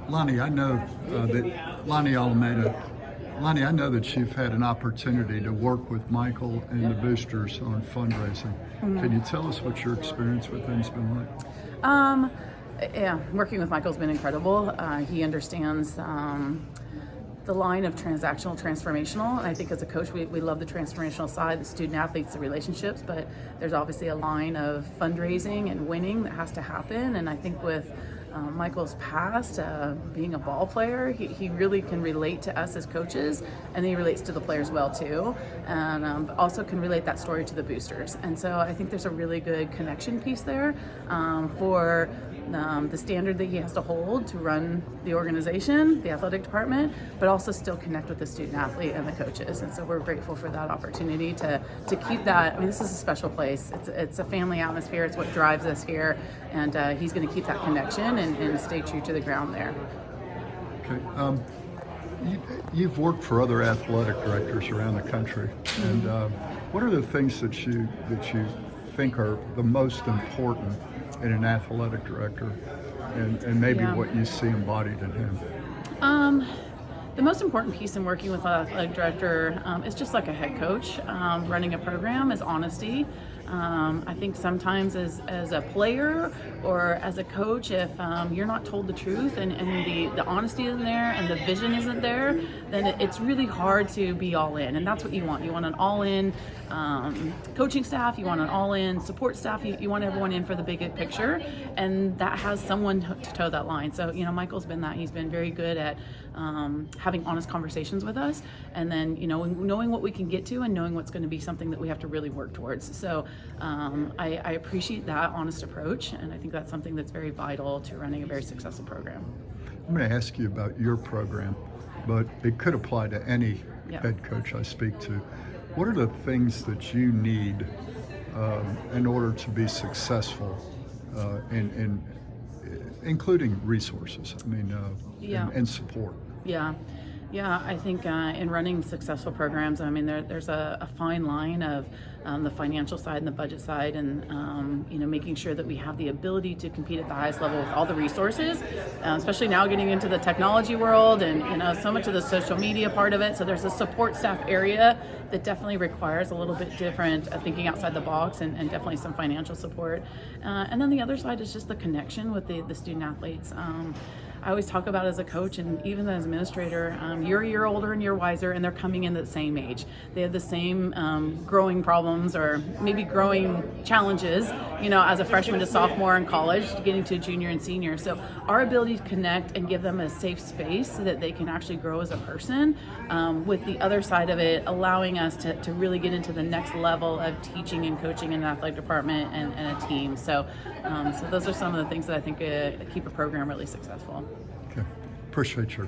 Lonnie, I know that Lonnie Alameda. Lonnie, I know that you've had an opportunity to work with Michael and the boosters on fundraising. Can you tell us what your experience with them's been like? Yeah, working with Michael's been incredible. He understands the line of transactional, transformational. And I think as a coach, we love the transformational side, the student athletes, the relationships, but there's obviously a line of fundraising and winning that has to happen. And I think with Michael's past, being a ball player, he really can relate to us as coaches, and he relates to the players well too, and also can relate that story to the boosters. And so I think there's a really good connection piece there for the standard that he has to hold to run the organization, the athletic department, but also still connect with the student athlete and the coaches. And so we're grateful for that opportunity to keep that. I mean, this is a special place. It's a family atmosphere. It's what drives us here, and he's going to keep that connection and stay true to the ground there. Okay. You've worked for other athletic directors around the country, and what are the things that you think are the most important in an athletic director, and maybe what you see embodied in him? The most important piece in working with an athletic director is just like a head coach. Running a program is honesty. I think sometimes as a player or as a coach, if you're not told the truth and the honesty isn't there and the vision isn't there, then it's really hard to be all in. And that's what you want. You want an all-in coaching staff, you want an all-in support staff, you want everyone in for the big picture, and that has someone to toe that line. So, Michael's been that. He's been very good at having honest conversations with us, and then, knowing what we can get to and knowing what's going to be something that we have to really work towards. So I appreciate that honest approach, and I think that's something that's very vital to running a very successful program. I'm going to ask you about your program, but it could apply to any head coach I speak to. What are the things that you need in order to be successful, including resources? I mean, and support. Yeah, I think in running successful programs, I mean, there's a fine line of the financial side and the budget side, and making sure that we have the ability to compete at the highest level with all the resources, especially now getting into the technology world and so much of the social media part of it. So there's a support staff area that definitely requires a little bit different thinking outside the box, and definitely some financial support. And then the other side is just the connection with the student athletes. I always talk about as a coach and even as an administrator, you're a year older and you're wiser, and they're coming in at the same age. They have the same growing problems or maybe growing challenges, as a freshman to sophomore in college, getting to junior and senior. So our ability to connect and give them a safe space so that they can actually grow as a person, with the other side of it allowing us to really get into the next level of teaching and coaching in an athletic department and a team. So those are some of the things that I think keep a program really successful. Okay, appreciate your